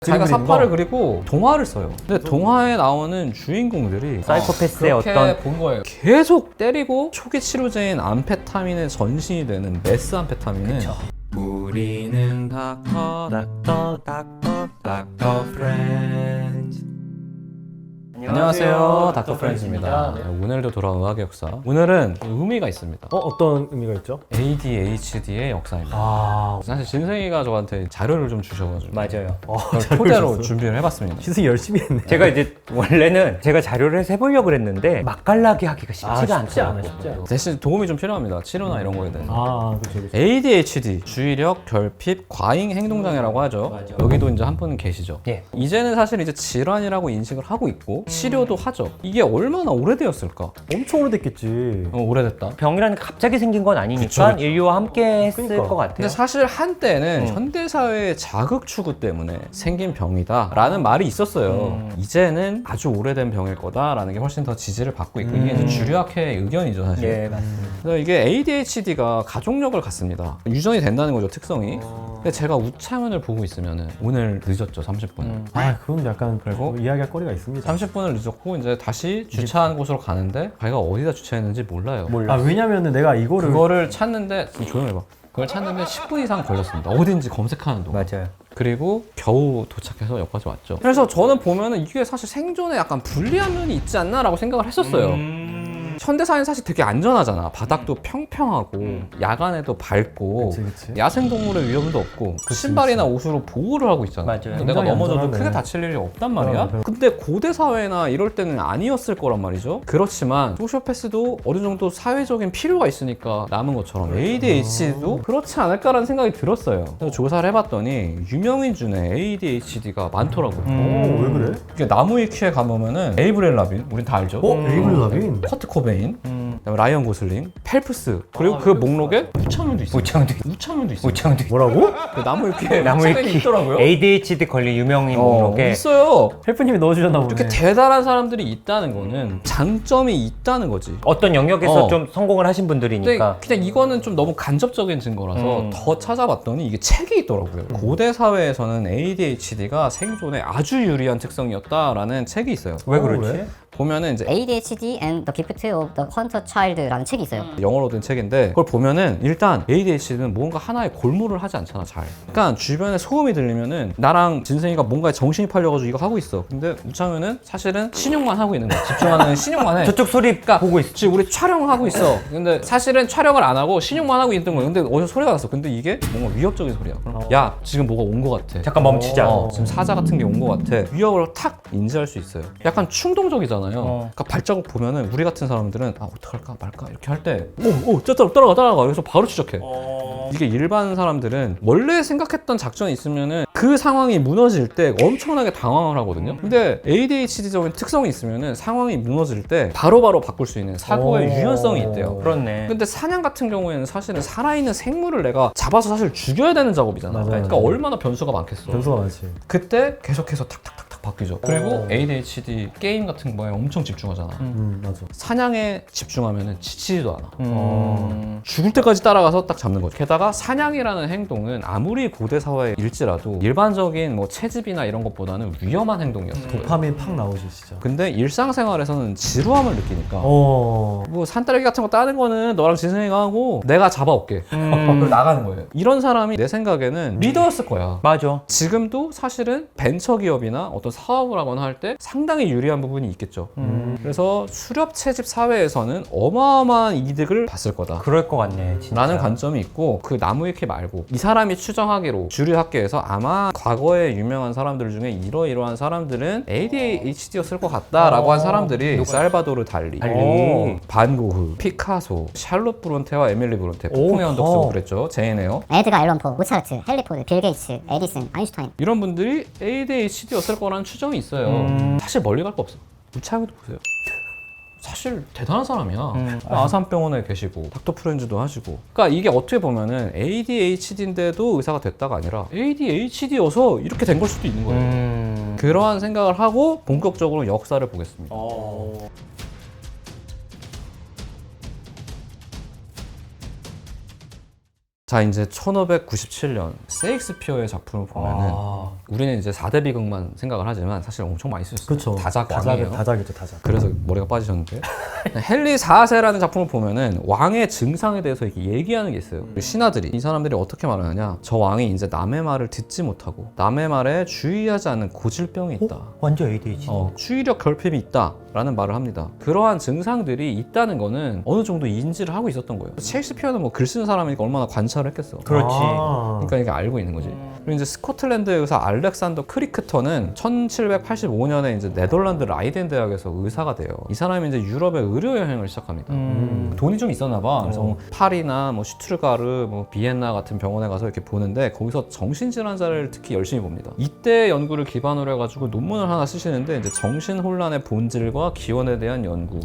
자기가 사파를 그리고 동화를 써요. 근데 동화에 나오는 주인공들이 사이코패스의 그렇게 본 거예요. 계속 때리고 초기 치료제인 암페타민의 전신이 되는 메스암페타민은 우리는 닥터 프렌즈. 안녕하세요, 닥터 프렌즈입니다. 오늘도 돌아온 의학의 역사. 오늘은 의미가 있습니다. 어떤 의미가 있죠? ADHD의 역사입니다. 사실 진승이가 저한테 자료를 좀 주셔가지고 맞아요. 그걸 토대로 준비를 해봤습니다. 시승이 열심히 했네. 제가 이제 원래는 제가 자료를 해서 해보려고 했는데 맛깔나게 하기가 쉽지가 쉽지 않아, 않더라고요. 쉽지 않아. 대신 도움이 좀 필요합니다. 치료나 이런 거에 대해서. 그렇죠. ADHD, 주의력 결핍 과잉 행동장애라고 하죠. 맞아. 여기도 이제 한 분 계시죠. 예. 이제는 사실 이제 질환이라고 인식을 하고 있고 치료도 하죠. 이게 얼마나 오래되었을까? 엄청 오래됐겠지. 오래됐다. 병이라는 게 갑자기 생긴 건 아니니까 그쵸. 인류와 함께 했을 그러니까. 것 같아요. 근데 사실 한때는 현대사회의 자극 추구 때문에 생긴 병이다라는 말이 있었어요. 이제는 아주 오래된 병일 거다라는 게 훨씬 더 지지를 받고 있고 이게 이제 주류학회의 의견이죠, 사실. 예, 맞습니다. 그래서 이게 ADHD가 가족력을 갖습니다. 유전이 된다는 거죠, 특성이. 근데 제가 우창훈을 보고 있으면은 오늘 늦었죠, 30분. 그건 약간 그리고 이야기할 거리가 있습니다. 30분을 늦었고 이제 다시 주차한 곳으로 가는데 자기가 어디다 주차했는지 몰라요. 왜냐면은 내가 이거를 그거를 찾는데 조용히 해봐. 그걸 찾는데 10분 이상 걸렸습니다. 어딘지 검색하는 동안. 맞아요. 그리고 겨우 도착해서 여기까지 왔죠. 그래서 저는 보면은 이게 사실 생존에 약간 불리한 면이 있지 않나라고 생각을 했었어요. 현대사회는 사실 되게 안전하잖아. 바닥도 평평하고 야간에도 밝고 그치. 야생동물의 위험도 없고 신발이나 옷으로 보호를 하고 있잖아. 맞아요. 그래서 내가 굉장히 넘어져도 안전하네. 크게 다칠 일이 없단 말이야. 근데 고대 사회나 이럴 때는 아니었을 거란 말이죠. 그렇지만 소시오패스도 어느 정도 사회적인 필요가 있으니까 남은 것처럼 ADHD도 그렇지 않을까라는 생각이 들었어요. 그래서 조사를 해봤더니 유명인 중에 ADHD가 많더라고요. 왜 그래? 이게 나무위키에 가보면은 에이브렐 라빈, 우린 다 알죠? 에이블 라빈? 커트 코베인, 그다음에 라이언 고슬링, 펠프스, 그리고 그 목록에 우창훈도 있어요. 우창훈도 있어요. 우창도 뭐라고? 그 나무위키에 우창훈이 있더라고요. ADHD 걸린 유명인 목록에 있어요. 헬프님이 넣어주셨나 보네. 이렇게 대단한 사람들이 있다는 거는 장점이 있다는 거지. 어떤 영역에서 어. 좀 성공을 하신 근데 분들이니까 그냥 이거는 좀 너무 간접적인 증거라서 더 찾아봤더니 이게 책이 있더라고요. 고대 사회에서는 ADHD가 생존에 아주 유리한 특성이었다라는 책이 있어요. 왜 그렇지? 왜? 보면은 이제 ADHD and the Gift of the Hunter Child라는 책이 있어요. 영어로 된 책인데 그걸 보면은 일단 ADHD는 뭔가 하나의 골몰을 하지 않잖아, 잘. 그러니까 주변에 소음이 들리면은 나랑 진승이가 뭔가에 정신이 팔려가지고 이거 하고 있어. 근데 우창훈은 사실은 신용만 하고 있는 거야. 집중하는 신용만 해. 저쪽 소리 보고 있어. 지금 우리 촬영하고 있어. 근데 사실은 촬영을 안 하고 신용만 하고 있던 거야. 근데 어디서 소리가 났어. 근데 이게 뭔가 위협적인 소리야. 야, 지금 뭐가 온 거 같아. 잠깐 멈추자. 지금 사자 같은 게 온 거 같아. 위협을 탁 인지할 수 있어요. 약간 충동적이잖아요. 그러니까 발자국 보면은 우리 같은 사람들은 어떡할까 말까 이렇게 할 때 따라가 그래서 바로 추적해. 이게 일반 사람들은 원래 생각했던 작전이 있으면은 그 상황이 무너질 때 엄청나게 당황을 하거든요. 근데 ADHD적인 특성이 있으면은 상황이 무너질 때 바로바로 바꿀 수 있는 사고의 유연성이 있대요. 그렇네. 근데 사냥 같은 경우에는 사실은 살아있는 생물을 내가 잡아서 사실 죽여야 되는 작업이잖아. 맞아요. 그러니까 얼마나 변수가 많겠어. 변수가 많지. 그때 계속해서 탁탁탁탁 바뀌죠. 그리고 ADHD 게임 같은 거에 엄청 집중하잖아. 맞아. 사냥에 집중하면 지치지도 않아. 죽을 때까지 따라가서 딱 잡는 거죠. 게다가 사냥이라는 행동은 아무리 고대 사회일지라도 일반적인 뭐 채집이나 이런 것보다는 위험한 행동이었어요. 도파민 팍 나오지 진짜. 근데 일상생활에서는 지루함을 느끼니까 뭐 산딸기 같은 거 따는 거는 너랑 진승이가 하고 내가 잡아올게. 그리고 나가는 거예요. 이런 사람이 내 생각에는 리더였을 거야. 맞아. 지금도 사실은 벤처기업이나 어떤 사업을 하거나 할 때 상당히 유리한 부분이 있겠죠. 그래서 수렵 채집 사회에서는 어마어마한 이득을 봤을 거다. 그럴 것 같네. 진짜. 라는 관점이 있고 그 나무위키 말고 이 사람이 추정하기로 주류학계에서 아마 과거에 유명한 사람들 중에 이러이러한 사람들은 ADHD였을 것 같다라고 한 사람들이 살바도르 달리, 반 고흐, 피카소, 샬롯 브론테와 에밀리 브론테, 폭풍의 언덕 쓰고 그랬죠. 제인 에어. 에드가 앨런 포, 모차르트, 헨리 포드, 빌 게이츠, 에디슨, 아인슈타인. 이런 분들이 ADHD였을 거라는 추정이 있어요. 사실 멀리 갈 거 없어. 우창훈도 보세요. 사실 대단한 사람이야. 아산병원에 계시고 닥터 프렌즈도 하시고. 그러니까 이게 어떻게 보면은 ADHD인데도 의사가 됐다가 아니라 ADHD여서 이렇게 된 걸 수도 있는 거예요. 그러한 생각을 하고 본격적으로 역사를 보겠습니다. 자, 이제 1597년 세익스피어의 작품을 보면은 우리는 이제 4대 비극만 생각을 하지만 사실 엄청 많이 쓰셨어요. 그렇죠. 다작 왕이에요. 다작이죠, 다작. 그래서 머리가 빠지셨는데 헨리 4세라는 작품을 보면은 왕의 증상에 대해서 이렇게 얘기하는 게 있어요. 신하들이 이 사람들이 어떻게 말하느냐, 저 왕이 이제 남의 말을 듣지 못하고 남의 말에 주의하지 않는 고질병이 있다. 완전 ADHD. 주의력 결핍이 있다 라는 말을 합니다. 그러한 증상들이 있다는 거는 어느 정도 인지를 하고 있었던 거예요. 셰익스피어는 뭐 글 쓰는 사람이니까 얼마나 관찰을 했겠어. 그렇지. 그러니까 이게 알고 있는 거지. 그리고 이제 스코틀랜드의 의사 알렉산더 크리크턴은 1785년에 이제 네덜란드 라이덴 대학에서 의사가 돼요. 이 사람이 이제 유럽에 의료 여행을 시작합니다. 돈이 좀 있었나 봐. 그래서 뭐 파리나 뭐 슈투르가르, 뭐 비엔나 같은 병원에 가서 이렇게 보는데 거기서 정신질환자를 특히 열심히 봅니다. 이때 연구를 기반으로 해가지고 논문을 하나 쓰시는데 이제 정신혼란의 본질과 기원에 대한 연구.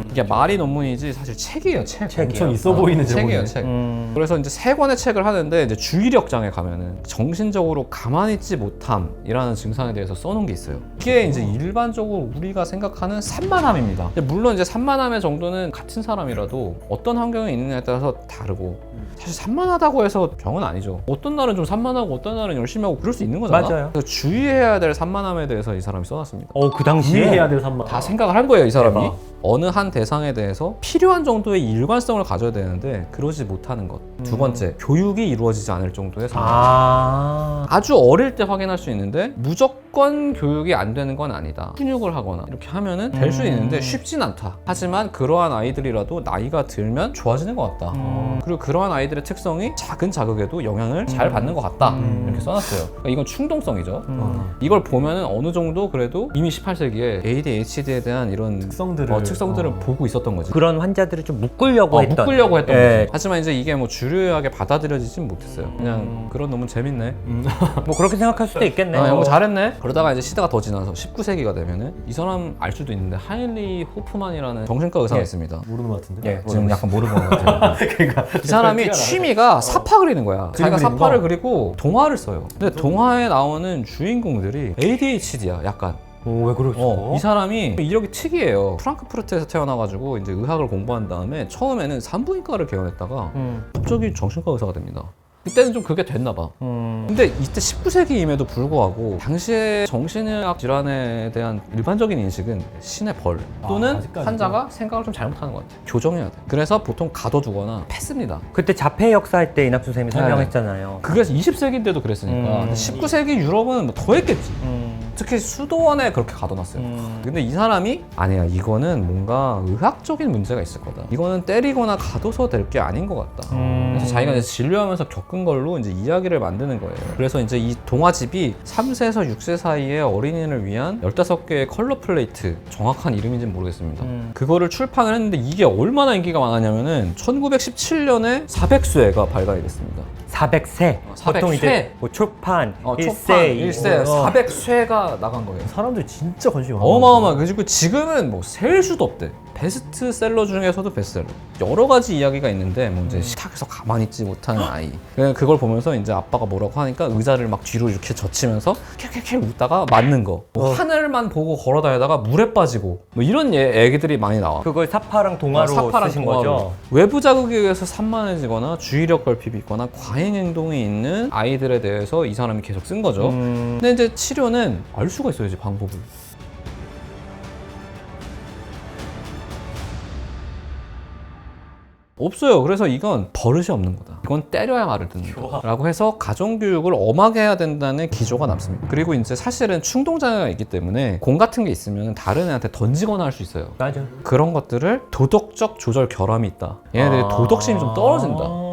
이게 말이 논문이지 사실 책이에요. 엄청 있어 보이는 책이에요, 제목이네. 책. 그래서 이제 3권의 책을 하는데 이제 주의력 장애 가면은 정신적으로 가만히 있지 못함이라는 증상에 대해서 써놓은 게 있어요. 이게 이제 일반적으로 우리가 생각하는 산만함입니다. 물론 이제 산만함의 정도는 같은 사람이라도 어떤 환경에 있느냐에 따라서 다르고 사실 산만하다고 해서 병은 아니죠. 어떤 날은 좀 산만하고 어떤 날은 열심히 하고 그럴 수 있는 거잖아. 맞아요. 그래서 주의해야 될 산만함에 대해서 이 사람이 써놨습니다. 그 당시에 이해해야 될 산만. 다 생각을 한 거예요, 이 사람이. 대박. 어느 한 대상에 대해서 필요한 정도의 일관성을 가져야 되는데 그러지 못하는 것. 두 번째, 교육이 이루어지지 않을 정도의 산만함. 아주 어릴 때 확인할 수 있는데 무조건 교육이 안 되는 건 아니다. 훈육을 하거나 이렇게 하면은 될 수 있는데 쉽진 않다. 하지만 그러한 아이들이라도 나이가 들면 좋아지는 것 같다. 그리고 그러한 아이들의 특성이 작은 자극에도 영향을 잘 받는 것 같다. 이렇게 써놨어요. 그러니까 이건 충동성이죠. 이걸 보면은 어느 정도 그래도 이미 18세기에 ADHD에 대한 이런 특성들을 보고 있었던 거지. 그런 환자들을 좀 묶으려고 했던. 묶으려고 했던 예. 거지. 하지만 이제 이게 뭐 주류하게 받아들여지진 못했어요. 그냥 그런 놈은 재밌네. 뭐 그렇게 생각할 수도 있겠네. 연구 잘했네. 그러다가 이제 시대가 더 지나서 19세기가 되면은 이 사람 알 수도 있는데 하인리 호프만이라는 정신과 의사가 있습니다. 모르는 것 같은데. 예, 지금 약간 모르는 것 같아요. 그러니까 이 사람이 취미가 사파 그리는 거야. 자기가 그리는 사파를 거? 그리고 동화를 써요. 근데 동화에 나오는 주인공들이 ADHD야, 약간. 왜 그러지? 이 사람이 이력이 특이해요. 프랑크푸르트에서 태어나가지고 이제 의학을 공부한 다음에 처음에는 산부인과를 개원했다가 갑자기 정신과 의사가 됩니다. 그때는 좀 그게 됐나 봐. 근데 이때 19세기임에도 불구하고 당시에 정신의학 질환에 대한 일반적인 인식은 신의 벌 또는 아직까지도? 환자가 생각을 좀 잘못하는 것 같아. 교정해야 돼. 그래서 보통 가둬두거나 패습니다. 그때 자폐 역사할 때 이낙수 선생님이 설명했잖아요. 그게 20세기인데도 그랬으니까. 근데 19세기 유럽은 뭐 더 했겠지. 특히 수도원에 그렇게 가둬놨어요. 근데 이 사람이 아니야, 이거는 뭔가 의학적인 문제가 있을 거다. 이거는 때리거나 가둬서 될 게 아닌 것 같다. 그래서 자기가 이제 진료하면서 겪은 걸로 이제 이야기를 만드는 거예요. 그래서 이제 이 동화집이 3세에서 6세 사이의 어린이를 위한 15개의 컬러 플레이트, 정확한 이름인지는 모르겠습니다. 그거를 출판을 했는데 이게 얼마나 인기가 많았냐면은 1917년에 400쇄가 발간이 됐습니다. 400세. 보통 400쇄. 이제 뭐 초판, 초판 1세, 1세 400쇄가 나간 거예요. 사람들이 진짜 관심이 많아. 어마어마. 그리고 지금은 뭐 셀 수도 없대. 베스트셀러 중에서도 베스트셀러. 여러 가지 이야기가 있는데 뭐 이제 식탁에서 가만히 있지 못하는 아이. 그걸 보면서 이제 아빠가 뭐라고 하니까 의자를 막 뒤로 이렇게 젖히면서 캬캬캬 웃다가 맞는 거. 뭐 하늘만 보고 걸어다니다가 물에 빠지고 뭐 이런 애기들이 많이 나와. 그걸 사파랑 동화로 사파랑 쓰신 동화로. 거죠? 외부 자극에 의해서 산만해지거나 주의력 결핍이 있거나 과잉 행동이 있는 아이들에 대해서 이 사람이 계속 쓴 거죠. 근데 이제 치료는 알 수가 있어야지, 방법을. 없어요. 그래서 이건 버릇이 없는 거다. 이건 때려야 말을 듣는다. 라고 해서 가정교육을 엄하게 해야 된다는 기조가 남습니다. 그리고 이제 사실은 충동장애가 있기 때문에 공 같은 게 있으면 다른 애한테 던지거나 할 수 있어요. 맞아. 그런 것들을 도덕적 조절 결함이 있다. 얘네들이 도덕심이 좀 떨어진다.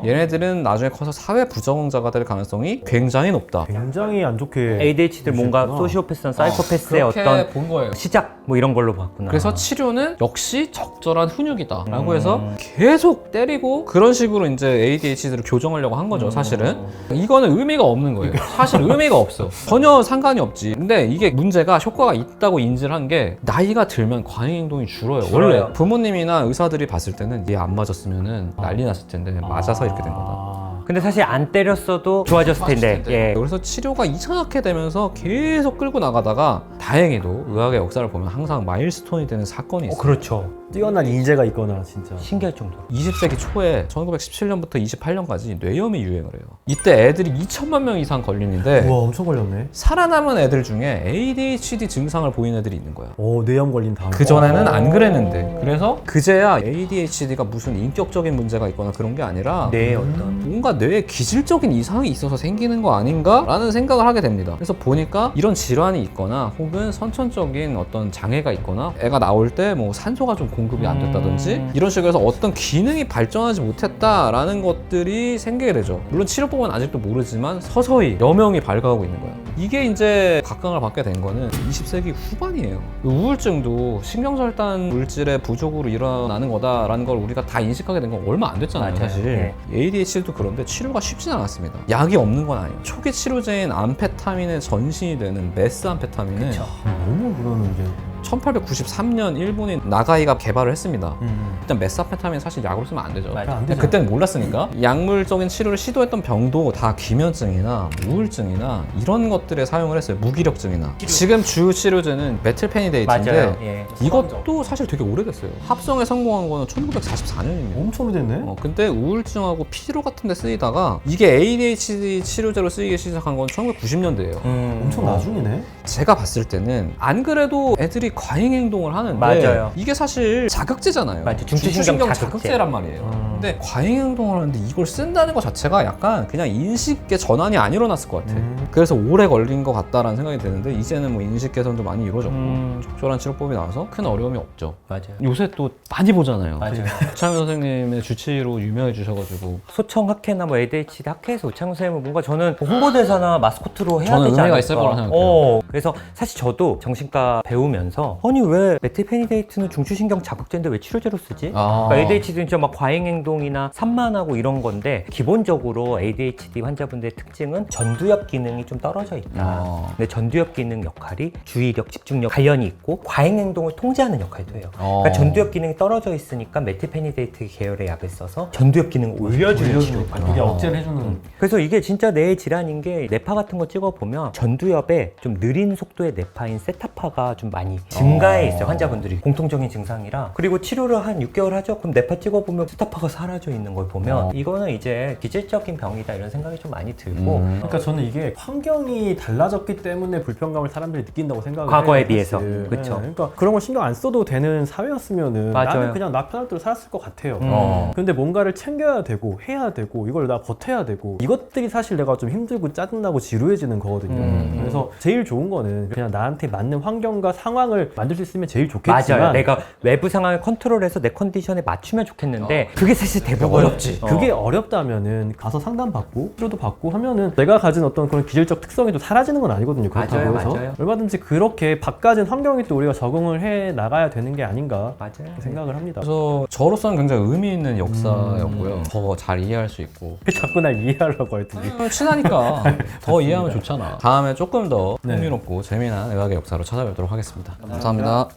얘네들은 나중에 커서 사회 부적응자가 될 가능성이 굉장히 높다. 굉장히 안 좋게. ADHD들 뭔가 소시오패스나 사이코패스의 그렇게 어떤 본 거예요. 시작 뭐 이런 걸로 봤구나. 그래서 치료는 역시 적절한 훈육이다 라고 해서 계속 때리고 그런 식으로 이제 ADHD를 교정하려고 한 거죠, 사실은. 이거는 의미가 없는 거예요. 사실 의미가 없어. 전혀 상관이 없지. 근데 이게 문제가 효과가 있다고 인지를 한 게 나이가 들면 과잉 행동이 줄어요. 원래 부모님이나 의사들이 봤을 때는 얘 안 맞았으면은 난리 났을 텐데 맞아서 이렇게 된 거다. 근데 사실 안 때렸어도 좋아졌을 텐데. 예. 그래서 치료가 이상하게 되면서 계속 끌고 나가다가 다행히도 의학의 역사를 보면 항상 마일스톤이 되는 사건이 있어요. 그렇죠. 뛰어난 인재가 있거나 진짜. 신기할 정도로. 20세기 초에 1917년부터 28년까지 뇌염이 유행을 해요. 이때 애들이 2천만 명 이상 걸리는데 우와 엄청 걸렸네. 살아남은 애들 중에 ADHD 증상을 보이는 애들이 있는 거야. 뇌염 걸린 다음. 그전에는 안 그랬는데. 그래서 그제야 ADHD가 무슨 인격적인 문제가 있거나 그런 게 아니라 뇌에 어떤 뭔가 뇌에 기질적인 이상이 있어서 생기는 거 아닌가? 라는 생각을 하게 됩니다. 그래서 보니까 이런 질환이 있거나 혹은 선천적인 어떤 장애가 있거나 애가 나올 때 뭐 산소가 좀 공급이 안 됐다든지 이런 식으로 해서 어떤 기능이 발전하지 못했다라는 것들이 생기게 되죠. 물론 치료법은 아직도 모르지만 서서히 여명이 밝아가고 있는 거예요. 이게 이제 각광을 받게 된 거는 20세기 후반이에요. 우울증도 신경절단 물질의 부족으로 일어나는 거다라는 걸 우리가 다 인식하게 된 건 얼마 안 됐잖아요, 맞아요. 사실. 네. ADHD도 그런데 치료가 쉽진 않았습니다. 약이 없는 건 아니에요. 초기 치료제인 암페타민의 전신이 되는 메스암페타민은 너무 그거는 이제. 1893년 일본인 나가이가 개발을 했습니다. 일단 메스암페타민 사실 약으로 쓰면 안 되죠. 맞아. 안 근데 되죠. 그때는 몰랐으니까 약물적인 치료를 시도했던 병도 다 기면증이나 우울증이나 이런 것들에 사용을 했어요. 무기력증이나. 지금 주 치료제는 메틸페니데이트인데 맞아요. 예. 이것도 사실 되게 오래됐어요. 합성에 성공한 거는 1944년입니다. 엄청 오래됐네. 근데 우울증하고 피로 같은 데 쓰이다가 이게 ADHD 치료제로 쓰이기 시작한 건 1990년대예요. 엄청 나중이네. 제가 봤을 때는 안 그래도 애들이 과잉 행동을 하는데 맞아요. 이게 사실 자극제잖아요. 맞죠. 중추신경 자극제. 자극제란 말이에요. 근데 과잉 행동을 하는데 이걸 쓴다는 것 자체가 약간 그냥 인식의 전환이 안 일어났을 것 같아. 그래서 오래 걸린 것 같다라는 생각이 드는데 이제는 뭐 인식 개선도 많이 이루어졌고 적절한 치료법이 나와서 큰 어려움이 없죠. 맞아요. 요새 또 많이 보잖아요. 맞아요. 우창현 선생님의 주치의로 유명해 주셔가지고 소청 학회나 뭐 ADHD 학회에서 우창훈 선생님은 뭔가 저는 홍보대사나 마스코트로 해야 저는 되지 의미가 않을까. 있을 거라고 생각해요. 그래서 사실 저도 정신과 배우면서 아니 왜 메틸페니데이트는 중추신경 자극제인데 왜 치료제로 쓰지? 그러니까 ADHD는 진짜 막 과잉 행동이나 산만하고 이런 건데 기본적으로 ADHD 환자분들의 특징은 전두엽 기능이 좀 떨어져 있다. 근데 전두엽 기능 역할이 주의력, 집중력 관련이 있고 과잉 행동을 통제하는 역할도 해요. 그러니까 전두엽 기능이 떨어져 있으니까 메틸페니데이트 계열의 약을 써서 전두엽 기능을 올려주는 치료를 받는 이게 거예요. 억제를 해주는. 그래서 이게 진짜 뇌의 질환인 게 뇌파 같은 거 찍어보면 전두엽에 좀 느린 속도의 뇌파인 세타파가 좀 많이 증가해 있어요. 환자분들이 공통적인 증상이라. 그리고 치료를 한 6개월 하죠. 그럼 뇌파 찍어보면 세타파가 사라져 있는 걸 보면 이거는 이제 기질적인 병이다 이런 생각이 좀 많이 들고 그러니까 저는 이게 환경이 달라졌기 때문에 불편감을 사람들이 느낀다고 생각을 과거에 해요, 비해서. 사실. 그쵸. 네, 그러니까 그런 걸 신경 안 써도 되는 사회였으면은 맞아요. 나는 그냥 나 편할 대로 살았을 것 같아요. 근데 뭔가를 챙겨야 되고 해야 되고 이걸 나 버텨야 되고 이것들이 사실 내가 좀 힘들고 짜증나고 지루해지는 거거든요. 그래서 제일 좋은 거는 그냥 나한테 맞는 환경과 상황을 만들 수 있으면 제일 좋겠지만 맞아요. 내가 외부 상황을 컨트롤해서 내 컨디션에 맞추면 좋겠는데 그게 사실 대부분 어렵지. 그게 어렵다면은 가서 상담받고 치료도 받고 하면은 내가 가진 어떤 그런 기질적 특성이 또 사라지는 건 아니거든요. 그렇다고 맞아요, 해서 맞아요. 얼마든지 그렇게 바꿔진 환경에 또 우리가 적응을 해 나가야 되는 게 아닌가 맞아요. 생각을 합니다. 그래서 저로서는 굉장히 의미 있는 역사였고요. 더 잘 이해할 수 있고 자꾸 날 이해하려고 할 텐데. 친하니까 더 이해하면 좋잖아. 다음에 조금 더 네. 흥미롭고 재미난 의학의 역사로 찾아뵙도록 하겠습니다. 감사합니다.